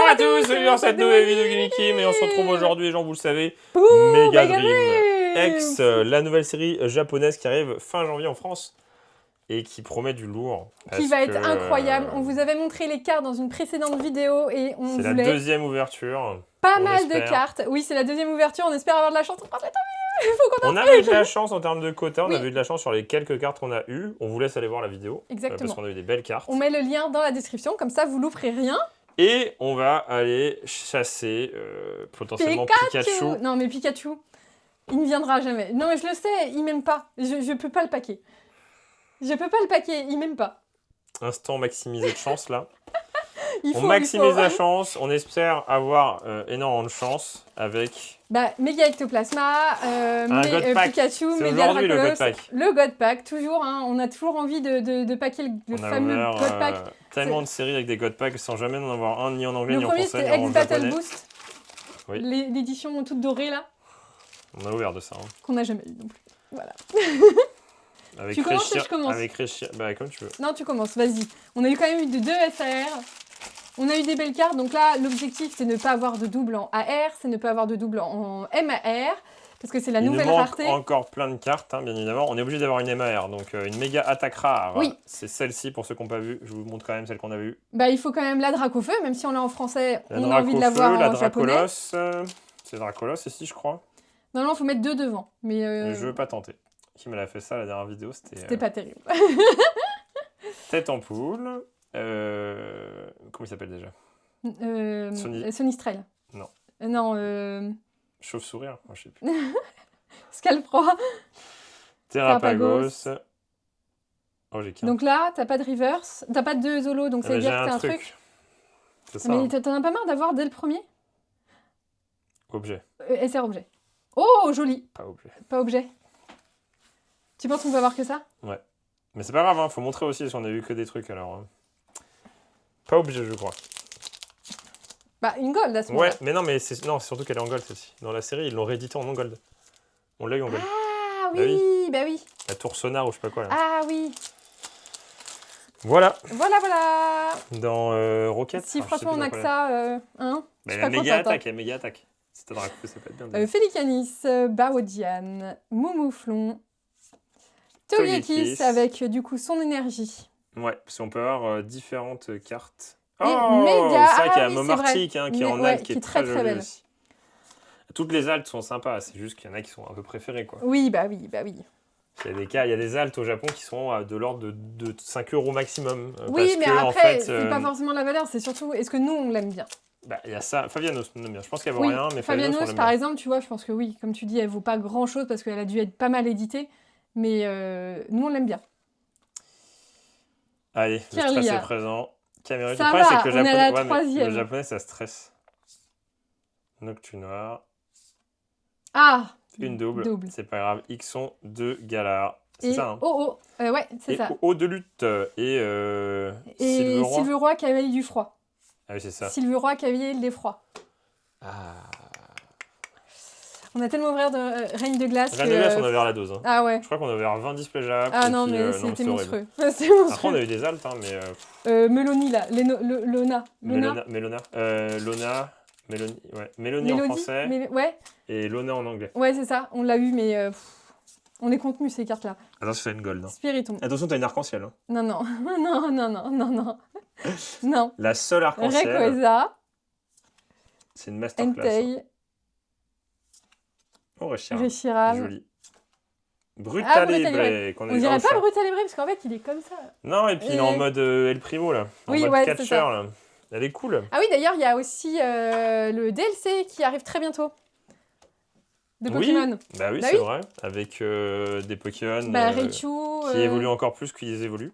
à tous, bienvenue dans cette nouvelle vidéo de Geeky, mais on se retrouve aujourd'hui, genre vous le savez, Ouh, Mega Mega Dream X, la nouvelle série japonaise qui arrive fin janvier en France et qui promet du lourd. Qui va être incroyable. On vous avait montré les cartes dans une précédente vidéo et on c'est voulait la deuxième ouverture. pas mal de cartes. Oui, c'est la deuxième ouverture, on espère avoir de la chance. On avait de la chance en termes de quota, on Oui. avait eu de la chance sur les quelques cartes qu'on a eues. On vous laisse aller voir la vidéo. Exactement. Parce qu'on a eu des belles cartes. On met le lien dans la description, comme ça vous louperez rien. Et on va aller chasser potentiellement Pikachu. Non mais Pikachu, il ne viendra jamais. Non mais je le sais, il m'aime pas. Je peux pas le paquer. Je peux pas le paquer, il m'aime pas. Instant maximisé de chance là. On maximise la chance, on espère avoir énormément de chance avec... Bah, Méga Ectoplasma, Pikachu, Méga Dracolos, le God Pack, toujours, hein, on a toujours envie de paquer le fameux God Pack. Tellement de séries avec des God Packs sans jamais en avoir un ni en anglais ni en français. Le premier c'était X Battle japonais. Boost, oui. L'édition toute dorée là. On a ouvert de ça. Hein. Qu'on n'a jamais eu non plus, voilà. Avec tu commences ou je commence? Avec bah comme tu veux. Non, tu commences, vas-y. On a eu quand même eu de 2 SAR. On a eu des belles cartes, donc là, l'objectif, c'est ne pas avoir de double en AR, c'est ne pas avoir de double en MAR, parce que c'est la nouvelle rareté. Il nous manque encore plein de cartes, hein, bien évidemment. On est obligé d'avoir une MAR, donc une méga attaque rare. Oui. C'est celle-ci, pour ceux qui n'ont pas vu. Je vous montre quand même celle qu'on a vue. Bah, il faut quand même la Dracofeu, même si on l'a en français, la on a envie de la voir en japonais. C'est Dracolos ici, je crois. Non, il faut mettre 2 devant. Mais je veux pas tenter. Qui me l'a fait ça, la dernière vidéo, c'était pas terrible. Tête en poule. Comment il s'appelle déjà? Sonistrel. Non. Non. Chauve-souris, hein, je sais plus. Scalproie. Terrapagos. Oh, j'ai qu'un. Donc là, t'as pas de reverse, t'as pas de Zolo, donc ça veut dire que t'as un truc. C'est ça. Mais t'en as pas marre d'avoir dès le premier? Objet. SR objet. Oh, joli. Pas objet. Pas objet. Tu penses qu'on peut avoir que ça? Ouais. Mais c'est pas grave, hein, faut montrer aussi si on a eu que des trucs alors. Hein. Pas obligé, je crois. Bah, une gold à ce moment-là. Ouais, mais non, mais c'est surtout qu'elle est en gold celle-ci. Dans la série, ils l'ont réédité en non gold. On l'a eu en gold. Ah oui, bah oui. La tour sonar ou je sais pas quoi là. Ah oui. Voilà. Voilà. Dans Rocket. Si franchement on a que ça, hein. Bah, la méga attaque, la méga attaque. C'est un draco, ça peut être bien. Félicanis, Baodian, Moumouflon, Togekiss avec du coup son énergie. Ouais, parce qu'on peut avoir différentes cartes. Et méga, c'est vrai qu'il y a Momartic hein, qui est en alt, qui est très belle. Aussi. Toutes les altes sont sympas, c'est juste qu'il y en a qui sont un peu préférées. Quoi. Oui, bah oui. Il y a des altes au Japon qui sont de l'ordre de 5 € maximum. Oui, parce mais que, après, en fait, c'est pas forcément la valeur, c'est surtout, est-ce que nous, on l'aime bien? Bah, il y a ça. Fabianos, on aime bien. Je pense qu'elle vaut rien, mais Fabianos, par exemple, tu vois, je pense que oui, comme tu dis, elle vaut pas grand-chose parce qu'elle a dû être pas mal éditée, mais nous, on l'aime bien. Allez, le stress est présent. Caméra, ça va, c'est que le japonais, ça stresse. Noctunoir. Ah, une double. C'est pas grave. Ixon de Galar. C'est ça, hein. Ouais, c'est ça. O de lutte. Et Sylveroy, cavalier du froid. Ah oui, c'est ça. Sylveroy, cavalier des froids. Ah. On a tellement ouvert de Règne de glace. Règne de glace, on a ouvert la dose. Hein. Ah ouais. Je crois qu'on a ouvert 20 displays Jap. Ah non, mais c'était monstrueux. Après, on a eu des altes, hein, mais. Melonie, là. Lona. Mélanie en français. Ouais. Et Lona en anglais. Ouais, c'est ça. On l'a eu, mais. On est contenu, ces cartes-là. Attention, c'est une gold. Hein. Spiritomb. Attention, t'as une arc-en-ciel. Hein. Non. Non. La seule arc-en-ciel. Rayquaza. C'est une masterclass. Entei. Oh, Reshiram. Joli. Brutalibré. On dirait pas Brutalibré parce qu'en fait, il est comme ça. Non, et puis il est en mode El Primo, là. En mode catcher, là. Elle est cool. Ah oui, d'ailleurs, il y a aussi le DLC qui arrive très bientôt. De Pokémon. Bah oui, c'est vrai. Avec des Pokémon Raichu, qui évoluent encore plus qu'ils évoluent.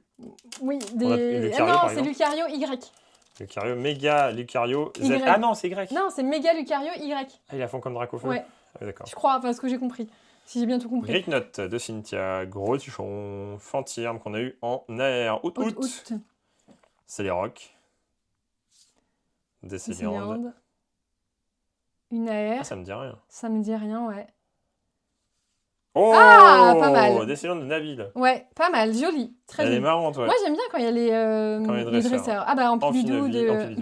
Oui, Lucario, non, c'est Lucario Y. Lucario, Méga Lucario Z. Ah non, c'est Y. Non, c'est Méga Lucario Y. Ah, il a fond comme Dracofeu. Ouais. Ah, d'accord. Je crois, enfin, ce que j'ai compris. Si j'ai bien tout compris. Gricknote de Cynthia, Gros Tuchon, Fantirme qu'on a eu en air. Août. C'est les rocs. Décéliande. Une AR. Ah, ça me dit rien. Ça me dit rien, ouais. Oh, pas mal. Décéliande de Nabil. Ouais, pas mal, joli. Très Elle joli. est marrante, ouais. Moi, j'aime bien quand il y a les dresseurs. Ah bah, en Pilidou de...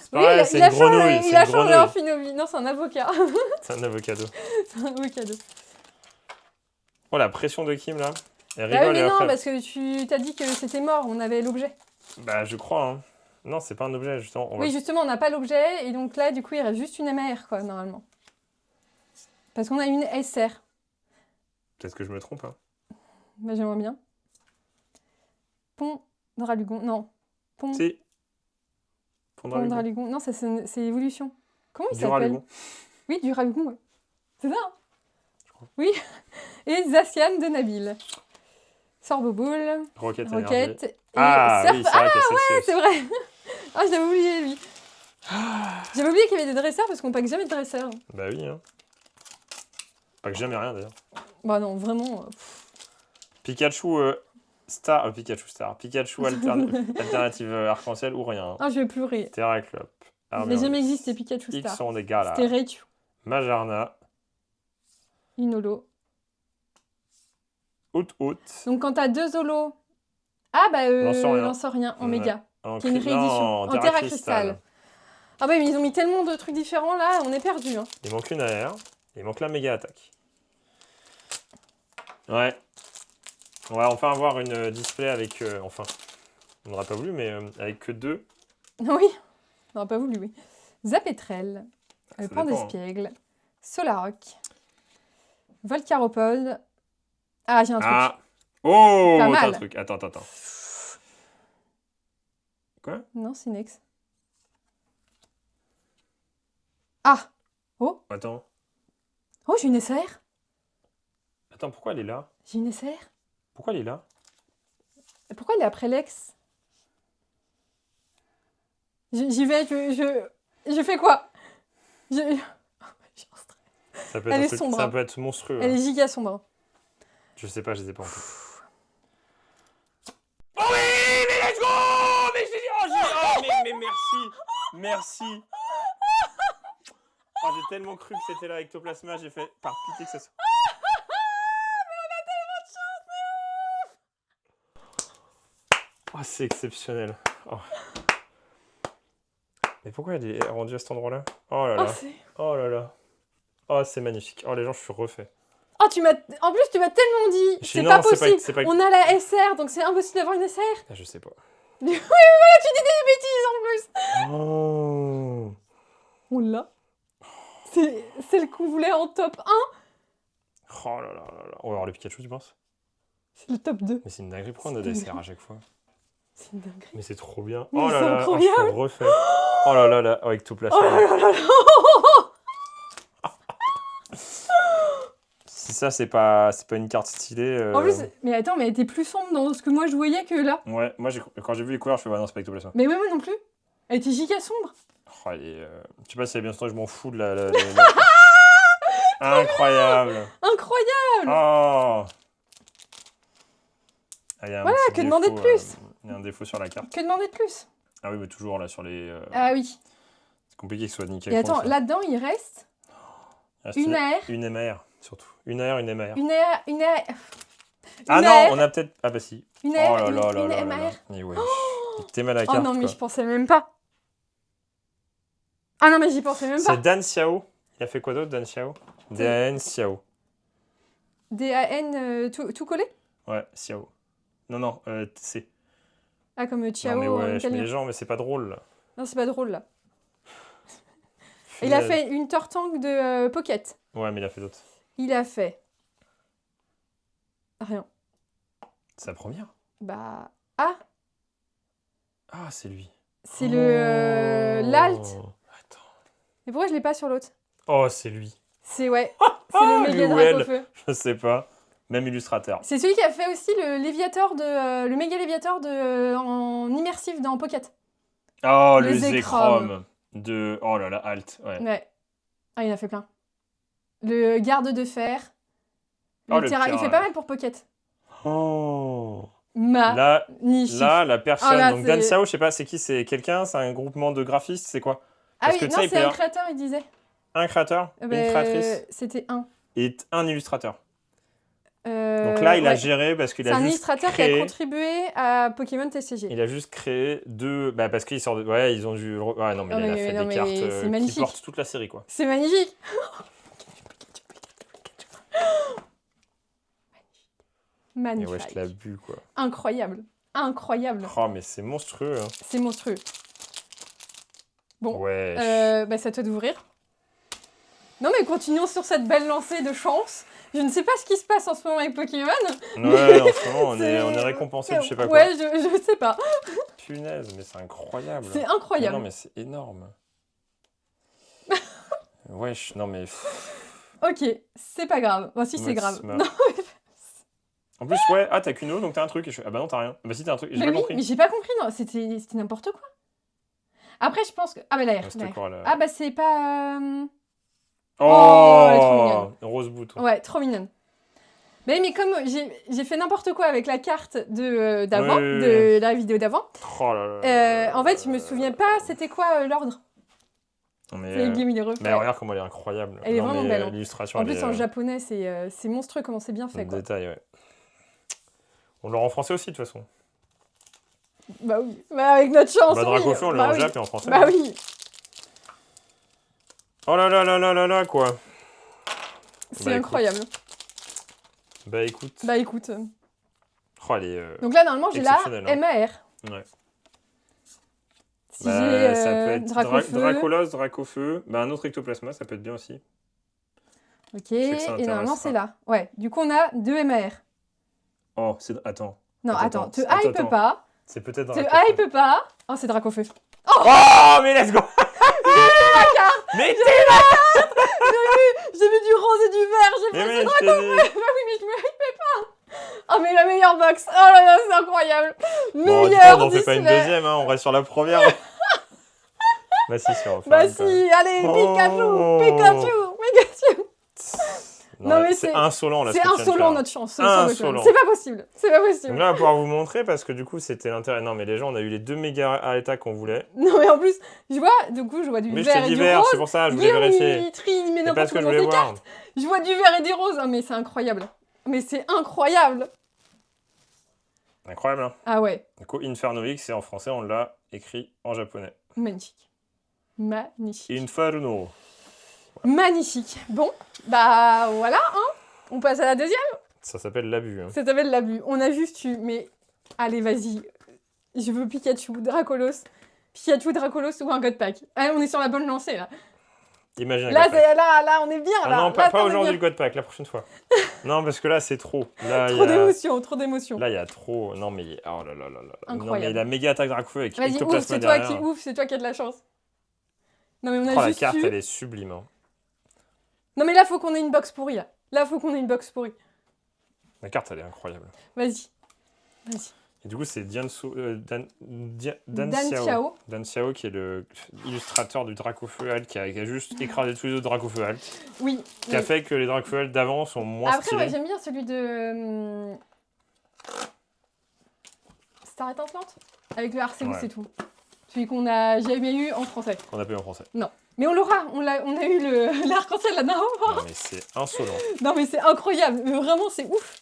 C'est pareil, c'est une grenouille. Il a changé en Finobi. Non, c'est un avocat. C'est un avocado. C'est un avocado. Oh, la pression de Kim, là. Elle Ah rigole. oui, mais et non, après... parce que tu t'as dit que c'était mort, on avait l'objet. Bah, je crois, hein. Non, c'est pas un objet, justement. Oui, justement, on n'a pas l'objet, et donc là, du coup, il reste juste une MAR, quoi, normalement. Parce qu'on a une SR. Peut-être que je me trompe, hein. Bah, j'aimerais bien. Pont Dralugon, non. Pont... Si. Dralugon. Non, c'est évolution. Comment il s'appelle? Duralugon. Oui, Duralugon, ouais. C'est ça, hein? Je crois. Oui. Et Zacian de Nabil. Sorboboule. Roquette. Et Ah, Surf. oui, c'est vrai qu'il y a celle-ci aussi. C'est vrai. Ah, j'avais oublié, lui. J'avais oublié qu'il y avait des dresseurs parce qu'on pack jamais de dresseurs. Bah oui, hein. Pas que jamais rien, d'ailleurs. Bah non, vraiment. Pikachu Star. Pikachu alternative arc-en-ciel ou rien. Hein. Ah, je vais pleurer. Terraclop. Il n'a jamais existé Pikachu Star. X sont des gars là. C'était Raichu. Majarna. Inolo. Out. Donc quand t'as 2 Zolos. Ah bah Lanceurien en Ouais. méga. En Qui est une réédition. En Terra Cristal. Ah bah mais ils ont mis tellement de trucs différents là, on est perdu. Hein. Il manque une AR. Il manque la méga attaque. Ouais. On va enfin avoir une display avec... enfin, on n'aura pas voulu, mais avec que 2. Oui, on n'aura pas voulu, oui. Zapetrel. Ça Pan dépend, hein. d'Espiègle. Solaroc. Volcaropode. Ah, j'ai un truc. Ah. Oh, Pas t'as mal. un truc. Attends. Quoi? Non, Sinex. Ah. Oh. Attends. Oh, j'ai une SR. Attends, pourquoi elle est là? J'ai une SR. Pourquoi elle est là? Pourquoi elle est après Lex? J'y vais, je fais quoi? J'ai un stress. Ça peut Elle être est un truc, sombre, ça hein. peut être monstrueux. Elle hein. est giga sombre. Je sais pas encore. Oh oui, mais let's go! Mais mais merci. Oh, j'ai tellement cru que c'était là avec Ectoplasma, j'ai fait par pitié que ça soit. Oh, c'est exceptionnel. Oh. Mais pourquoi elle est rendue à cet endroit-là? Oh là là. Oh là là. Oh, c'est magnifique. Oh, les gens, je suis refait. Oh, en plus, tu m'as tellement dit. C'est Non, pas possible. c'est pas... On a la SR, donc c'est impossible d'avoir une SR. Ah, je sais pas. Oui, voilà, tu dis des bêtises en plus. Oh. On l'a. C'est celle qu'on voulait en top 1. Oh là là là là. On va voir le Pikachu, tu penses? C'est le top 2. Mais c'est une dinguerie, pourquoi on a des SR à chaque fois? C'est une dinguerie. Mais c'est trop bien. Mais Oh là c'est là, incroyable. je suis refait. Oh là là là, avec tout placé. Oh là là là là. Si ça, c'est pas une carte stylée. En plus, mais attends, mais elle était plus sombre dans ce que moi je voyais que là. Ouais, moi, quand j'ai vu les couleurs, je fais, ouais, non, c'est pas Ectoplasma. Mais ouais, moi non plus. Elle était giga sombre. Oh, je sais pas si elle est bien story, je m'en fous de la... Incroyable. Incroyable. Oh. Ah, y a un Voilà, petit que demander de plus. Il y a un défaut sur la carte. Que demander de plus? Ah oui, mais toujours là sur les... Ah oui. C'est compliqué que ce soit nickel. Et attends, là-dedans, il reste une AR. Une MAR, surtout. Une AR, une MAR. Une AR. Ah une non, AR, on a peut-être... Ah bah si. Une AR, Oh là là là une là là MAR. là. Mais ouais, t'es mal à la Oh carte, non, mais quoi. je pensais même pas. Ah non, mais j'y pensais même pas. C'est Dan Xiao. Il a fait quoi d'autre, Dan Xiao? Dan Xiao. D-A-N, tout collé? Ouais, Xiao. Non, c'est... Ah, comme Ciao Non mais en ouais, je mets italien. les gens, mais c'est pas drôle, là. Non, c'est pas drôle, là. Il a fait une Tortank de Pocket. Ouais, mais il a fait d'autres. Il a fait... Rien. C'est la première? Bah... Ah, Ah, c'est lui. c'est le... l'Alt. Attends. Mais pourquoi je l'ai pas sur l'autre? Oh, c'est lui. C'est, ouais. C'est le méga Luel. drac au feu. Je sais pas. Même illustrateur. C'est celui qui a fait aussi le léviateur de... le méga léviateur de... en immersif dans Pocket. Oh, Le le Zekrom. Zekrom. De... Oh là là, Alt. Ouais. Ouais. Ah, il en a fait plein. Le garde de fer. Oh, le Il fait pirate. pas mal pour Pocket. Oh. Magnifique. Là, la personne. Ah, là, donc, c'est- Dan Xiao, je sais pas, c'est qui? C'est quelqu'un? C'est un groupement de graphistes? C'est quoi? Ah Parce oui, que, tu non, sais, il c'est peut y un avoir créateur, il disait. un créateur, une créatrice C'était un. et un illustrateur. Donc là, il a géré parce qu'il a juste créé... C'est un illustrateur qui a contribué à Pokémon TCG. Il a juste créé 2... Bah, parce qu'ils sortent... Ouais, ils ont dû... Ouais, non, mais il a fait des cartes qui portent toute la série, quoi. C'est magnifique. Magnifique. Et ouais, je l'ai bu, quoi. Incroyable. Incroyable. Oh, mais c'est monstrueux. Hein. C'est monstrueux. Bon, ouais. C'est à toi d'ouvrir. Non, mais continuons sur cette belle lancée de chance. Je ne sais pas ce qui se passe en ce moment avec Pokémon. Ouais, en ce moment, on est récompensé de je sais pas quoi. Ouais, je sais pas. Punaise, mais c'est incroyable. C'est incroyable. Mais non, mais c'est énorme. Wesh, non mais... Ok, c'est pas grave. Bon, si, c'est grave. Non, mais... En plus, ouais, ah, t'as qu'une eau, donc t'as un truc. Et je fais, ah bah non, t'as rien. Bah si, t'as un truc, j'ai pas compris. Mais j'ai pas compris, non, c'était n'importe quoi. Après, je pense que... Ah bah l'air. Ah bah c'est pas... Oh, elle est trop mignonne. Rose boot. Ouais, trop mignonne. Mais comme j'ai fait n'importe quoi avec la carte d'avant, de la vidéo d'avant, oh là là, en fait, je me souviens pas c'était quoi l'ordre. Mais regarde comment elle est incroyable. Elle est vraiment belle. L'illustration, en plus, en japonais, c'est monstrueux comment c'est bien fait. Le détail, ouais. On l'aura en français aussi, de toute façon. Bah oui, avec notre chance. Dracofeu, on l'a en jap et en français. Bah oui. Oh là là là là là là, quoi. C'est incroyable. Bah écoute. Oh, elle est donc là, normalement, j'ai la MAR. Ouais. Si ça peut être Dracolos, Dracofeu. Bah un autre ectoplasma, ça peut être bien aussi. Ok, et normalement, c'est là. Ouais, du coup, on a 2 MAR. Oh, attends. Non, attends, te hype pas. C'est peut-être Dracofeu. Te hype pas. Oh, c'est Dracofeu. Oh, mais let's go. Mais t'es là. J'ai vu du rose et du vert, j'ai fait c'est Dracofeu. Bah oui, mais je me hypais pas. Oh, mais la meilleure box. Oh là là, c'est incroyable. Meilleure. On n'en fait pas une deuxième, hein, on reste sur la première. Bah si, on va faire bah si, allez, Pikachu. Non, mais c'est insolent là. C'est insolent notre chance. C'est pas possible. Donc là, on va pouvoir vous montrer parce que du coup, c'était l'intérêt. Non, mais les gens, on a eu les 2 méga attaques qu'on voulait. Non, mais en plus, je vois du vert et du rose. C'est pour ça, je voulais vérifier. C'est parce que je voulais voir. Je vois du vert et du rose. Oh, mais c'est incroyable. Incroyable, hein. Ah ouais. Du coup, Inferno X, c'est en français, on l'a écrit en japonais. Magnifique. Inferno. Magnifique. Bon, bah voilà, hein. On passe à la deuxième. Ça s'appelle l'abus. Hein. Ça s'appelle l'abus. On a juste eu, mais allez, vas-y. Je veux Pikachu, Dracolos ou un God Pack. Allez, on est sur la bonne lancée là. Imagine là, on est bien là. Non, pas aujourd'hui le God Pack, la prochaine fois. Non, parce que là, c'est trop. Trop d'émotions. Là, il y a trop. Non, mais oh là là là là. Incroyable. Non, mais la méga attaque Dracofeu avec Ectoplasma derrière. C'est toi qui as de la chance. Non, mais on a juste la carte, elle est sublime. Hein. Non, mais là, faut qu'on ait une box pourrie. Là, faut qu'on ait une box pourrie. La carte, elle est incroyable. Vas-y. Et du coup, c'est Dan Xiao, qui est le illustrateur du Dracofeu Alt, qui a juste écrasé tous les autres Dracofeu Alt. Oui. Qui a fait que les Dracofeu Alt d'avant sont moins stylés. Après, moi, j'aime bien celui de... Star étincelante. Avec le Arceus et tout. Celui qu'on a jamais eu en français. Qu'on a pas eu en français. Non. Mais on l'aura, on a eu l'arc-en-ciel là dedans. Non mais c'est insolent. Non mais c'est incroyable, mais vraiment c'est ouf.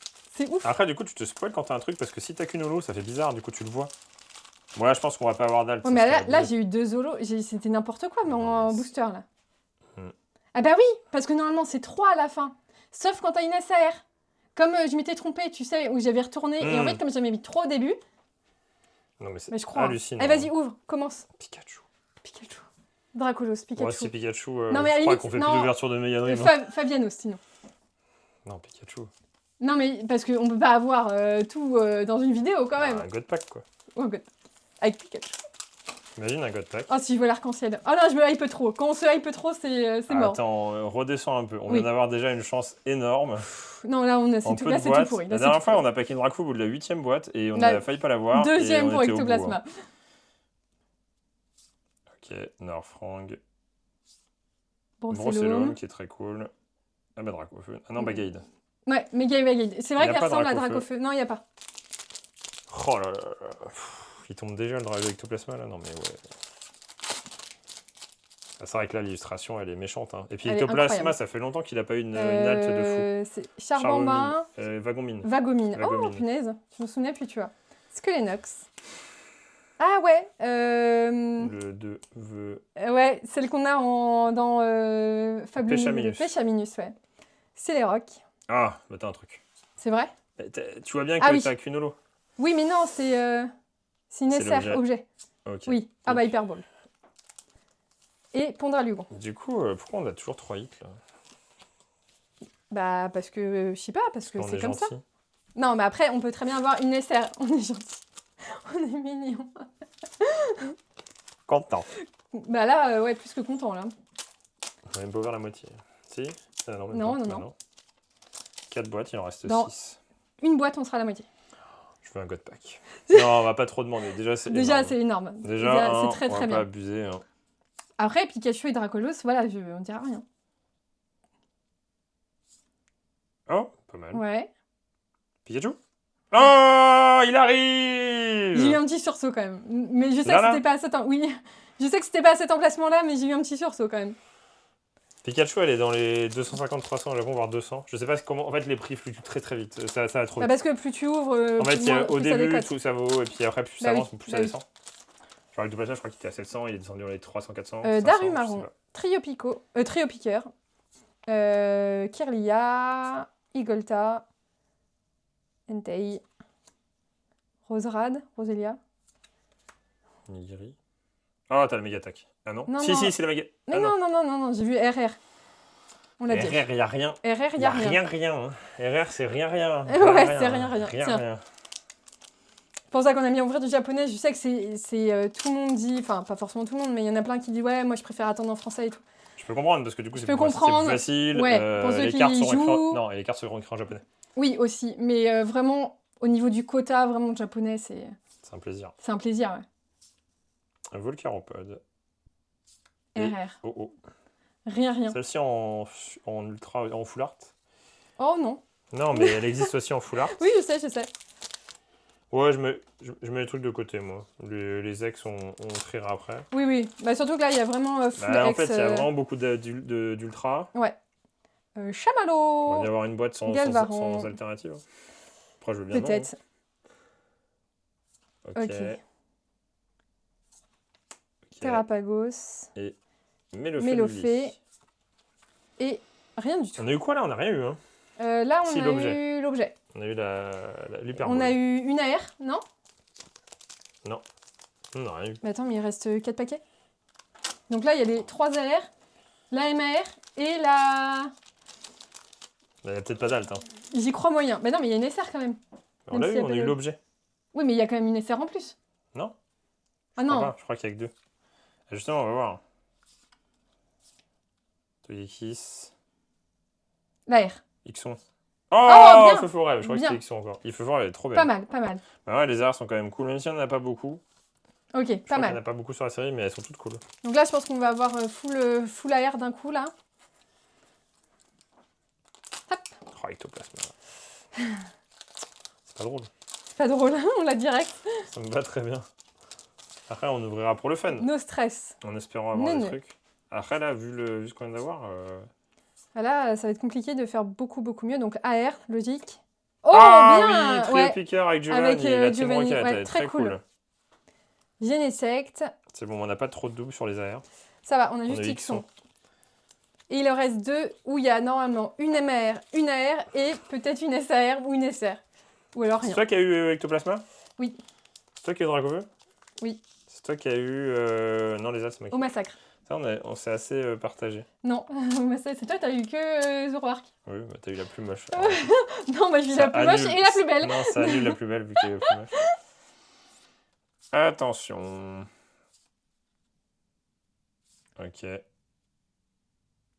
Après du coup tu te spoil quand t'as un truc parce que si t'as qu'une holo ça fait bizarre, du coup tu le vois. Bon là je pense qu'on va pas avoir d'alt. Ouais, mais là j'ai eu 2 holos, c'était n'importe quoi mais en booster là. Ah bah oui, parce que normalement c'est 3 à la fin. Sauf quand t'as une SAR. Comme je m'étais trompée, tu sais, où j'avais retourné et en fait comme j'avais mis 3 au début. Non mais c'est hallucinant. Allez vas-y ouvre, commence. Pikachu. Dracolos, Pikachu. Ouais, c'est Pikachu. Non, mais à je crois qu'on fait plus d'ouverture de Mega Drive. Fabiano, sinon. Non, Pikachu. Non, mais parce qu'on peut pas avoir tout dans une vidéo quand même. Un God Pack, quoi. Oh, God. Avec Pikachu. Imagine un God Pack. Oh, si je vois l'arc-en-ciel. Oh non, je me hype trop. Quand on se hype trop, c'est mort. Attends, redescends un peu. On vient d'avoir déjà une chance énorme. Non, là, c'est tout pourri. La dernière fois, on a packé une Dracofeu au bout de la 8ème boîte et on a failli pas l'avoir. 2ème pour Ectoplasma. Ok, Norfrang. Brocellum qui est très cool. Ah bah Dracofeu. Ah non, Bagade. Ouais, Bagade. C'est vrai qu'elle ressemble à Dracofeu. Non, il n'y a pas. Oh là là là. Il tombe déjà le Ectoplasma là. Non mais ouais. C'est vrai que là, l'illustration, elle est méchante. Hein. Et puis Elle est Ectoplasma, incroyable. ça fait longtemps qu'il n'a pas eu une halte de fou. C'est Charbambin, Vagomine. Vagomine. Oh, Vagomine. punaise, je me souvenais plus, tu vois. Skelenox. Ah ouais, Le 2 veut... ouais, celle qu'on a dans Fabuleux Péchaminus. Péchaminus, ouais. C'est les rocs. Ah, bah t'as un truc. C'est vrai? Tu vois bien Ah que oui. t'as qu'une holo. Oui, mais non, c'est une C'est SR, l'objet. objet. Ok. Oui, ah bah Hyperball. Et Pondralugon. Du coup, pourquoi on a toujours 3 hits là? Bah parce que, je sais pas, parce que On c'est est comme ça. gentil. Non, mais après, on peut très bien avoir une SR. On est gentil. On est mignon. Content. Bah là, ouais, plus que content, là. On a même pas ouvert la moitié. Si? Ah, non, même Non, pas. non, Bah non. 4 boîtes, il en reste Dans- 6. Une boîte, on sera à la moitié. Je veux un God Pack. Non, on va pas trop demander. Déjà, c'est Déjà, énorme. c'est énorme. Déjà, c'est très on très va pas bien. abuser. Hein. Après, Pikachu et Dracolos, voilà, on dira rien. Oh, pas mal. Ouais. Pikachu? Oh, il J'ai eu arrive! un petit sursaut quand même. Mais je sais Là, que là c'était pas à cet Oui, je sais que c'était pas à cet emplacement-là, mais j'ai eu un petit sursaut quand même. Pikachu, elle est dans les 250-300 au Japon, voire 200. Je sais pas comment. En fait, les prix fluctuent très très vite. Ça va trop Bah vite. parce que plus tu ouvres, En fait, plus au plus ça début, décote. tout ça vaut, et puis après, plus ça Bah oui, avance, plus bah ça oui. descend. Genre, le double je crois qu'il était à 700, il est descendu dans les 300-400. Darumaron, Trio Piqueur, Kirlia, Igolta, Entei, Roselia. Nigiri. Oh, t'as la méga attaque. Ah non? Non, Si, non. si, c'est la méga. Mais Ah non, j'ai vu RR. On l'a dit. RR, il y a rien. RR, Il y y a a rien. rien. Hein. RR, c'est rien. Ouais, c'est rien. Tiens. Rien. C'est pour ça qu'on a mis à ouvrir du japonais. Je sais que c'est tout le monde dit, enfin pas forcément tout le monde, mais il y en a plein qui disent ouais, moi je préfère attendre en français et tout. Je peux comprendre, parce que du coup, Je c'est peux plus comprendre. facile. Ouais, pour ceux les qui cartes sont jouent. Non, et les cartes seront écrites en japonais. Oui aussi, mais vraiment au niveau du quota, vraiment de japonais, c'est C'est un plaisir. un plaisir. Ouais. Un Volcaropode. RR. Oh. Rien. Celle-ci en ultra, en full art. Oh non. Non, mais elle existe aussi en full art. Oui, je sais. Ouais, je mets les trucs de côté, moi. Les ex, on triera après. Oui. Bah surtout que là, il y a vraiment full Bah, en X. fait, il y a vraiment beaucoup d'ultra. Ouais. On va Chamallow. y avoir une boîte sans Galvaron. alternative. Après, je veux bien. Peut-être. Non. Ok. Ok. Terrapagos. Et Mélophée. Et rien du tout. On a eu quoi là? On n'a rien eu. Hein. Là, on Si, a l'objet. eu l'objet. On a eu l'hyperbole. On a eu une AR, non? Non. On n'a rien eu. Mais attends, mais il reste 4 paquets. Donc là, il y a les 3 AR, la MAR et la... Il n'y a peut-être pas d'alt. Hein. J'y crois moyen. Mais non, mais il y a une SR quand même. On l'a eu, on a eu l'objet. Oui, mais il y a quand même une SR en plus. Non? Ah non. Je crois qu'il n'y a que 2. Et justement, on va voir. Togekiss. La R. Ixon. Oh, bien. Feu forêt, je crois que Bien. c'était Ixon encore. Il Feu forêt, elle est trop belle. Pas mal. Bah ouais, les AR sont quand même cool, même si on n'en a pas beaucoup. Ok, Je pas crois qu'il n'y en a mal. pas beaucoup sur la série, mais elles sont toutes cool. Donc là, je pense qu'on va avoir full AR d'un coup, là. Hop. Oh, Ectoplasma. C'est pas drôle. C'est pas drôle, on l'a direct. Ça me va très bien. Après, on ouvrira pour le fun. No stress. En espérant avoir Non. des trucs. Après, là, vu ce qu'on vient d'avoir... Là, ça va être compliqué de faire beaucoup mieux. Donc AR, logique. Oh, bien. Oui, Trio Ouais. Piqueur avec Giovanni. Avec, la Team Giovanni, Rocket, ouais, elle est très très cool. Genesect. C'est bon, on n'a pas trop de doubles sur les AR. Ça va, on a On juste a eu Ixon. Et il en reste 2 où il y a normalement une MR, une AR et peut-être une SAR ou une SR. Ou alors C'est rien. toi qui as eu Ectoplasma? Oui. C'est toi qui as eu Dracoveux? Oui. C'est toi qui as eu... Non, les As, c'est Au massacre. Ça, on s'est assez partagé. Non, mais c'est toi, t'as eu que Zoroark. Oui, bah t'as eu la plus moche. Non, moi j'ai eu Ça la plus moche annule- et la plus belle. Non, ça annule la plus belle vu qu'elle est la plus moche. Attention. Ok.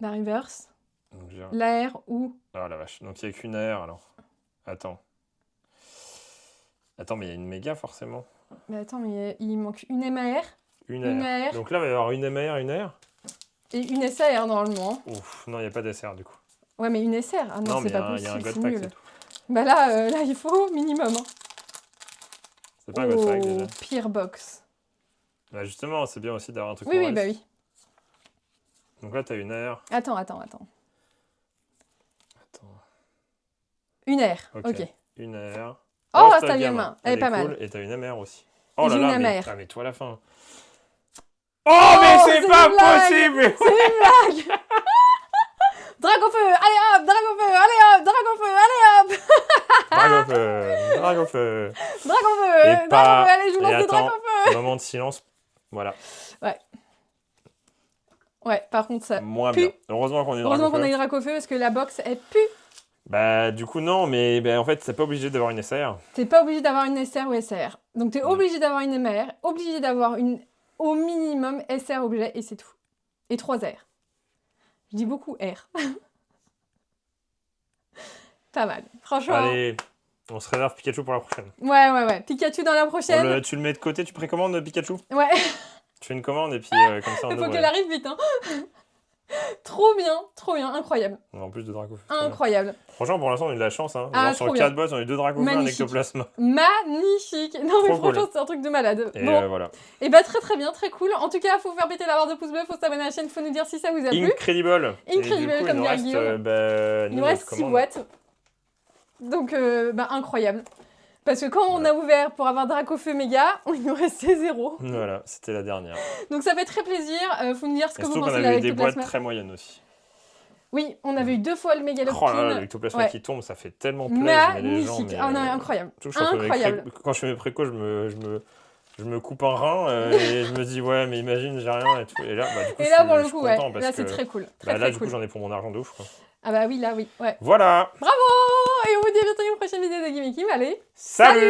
La reverse. Donc, j'ai... L'AR ou... Ah la vache. Donc il n'y a qu'une AR alors. Attends. Attends, mais il y a une méga forcément. Mais attends, mais il manque une MAR Une AR. Donc là, il va y avoir une MAR, une AR. et une SAR normalement. Ouf, non, il n'y a pas d'SR du coup. Ouais, mais une SR. Ah non, mais c'est pas il y a un possible, c'est God Pack, nul. c'est tout. Bah là, il faut minimum. Hein. C'est pas un God Pack déjà. Pire box. Bah justement, c'est bien aussi d'avoir un truc Oui, en oui, reste. bah oui. Donc là, t'as une R. Attends. Attends. Une R, Ok. ok. Une R. Oh, ta ta gamme, main, elle est pas cool. mal. Et t'as une MR aussi. Et Oh j'ai là là, une mais... MR. Ah, mais toi, à la fin. Oh, mais c'est c'est pas une blague. possible. C'est une blague. Dragofeu, allez hop, Dragofeu, allez hop, Dragofeu, allez hop. Dragofeu. Dragofeu, Et pas... allez, je vous lance Et des attends, Dragofeu. moment de silence. Voilà. Ouais, par contre, ça Moins pue. bien. Heureusement qu'on est Heureusement qu'on a Dragofeu. eu Dracofeu parce que la box, elle pue. Bah, du coup, non, mais bah, en fait, c'est pas obligé d'avoir une SR. T'es pas obligé d'avoir une SR ou SR. Donc t'es obligé d'avoir une MR, obligé d'avoir une, au minimum, SR objet, et c'est tout. Et 3 R. Je dis beaucoup R. Pas mal. Franchement. Allez, on se réserve Pikachu pour la prochaine. Ouais. Pikachu dans la prochaine. Tu le mets de côté, tu précommandes Pikachu? Ouais. Tu fais une commande et puis comme ça on Il faut ouvre. qu'elle arrive vite, hein. Trop bien, incroyable. En plus de Dracofeu. Incroyable. Franchement, pour l'instant, on a eu de la chance. Hein. Ah, Genre, sur trop 4 boss, on a eu 2 Dracofeu, un Magnifique. Ectoplasma. Magnifique. Non mais Trop franchement, cool. c'est un truc de malade. Et Bon, voilà. et bah très bien, très cool. En tout cas, faut faire péter la barre de pouce bleu, faut s'abonner à la chaîne, faut nous dire si ça vous a plu. Incredible. Incredible, Et du coup, comme il nous dirait reste, Guillaume. Il nous reste 6 boîtes. Donc, incroyable. Parce que quand on a ouvert pour avoir Dracofeu méga, il nous restait 0. Voilà, c'était la dernière. Donc ça fait très plaisir. Faut nous dire ce Et que vous surtout qu'on pensez de avait eu des boîtes l'Ectoplasma. très moyennes aussi. Oui, on avait eu 2 fois le Oh là là, Mégaloptine. l'Ectoplasma qui tombe, ça fait tellement plaisir. Mais les gens, Magnifique. mais, Ah non, incroyable. surtout que Incroyable. quand je fais mes précos, je me coupe un rein et je me dis, ouais, mais imagine, j'ai rien et tout. Et là, bah, du coup, Et là, pour le je suis coup, ouais. content parce Là, que c'est très cool. bah, là, du cool. coup, j'en ai pour mon argent de ouf. Quoi. Ah bah oui, là, oui. Ouais. Voilà. Bravo! Et on vous dit à bientôt dans une prochaine vidéo de Gimme Kim. Allez, Salut.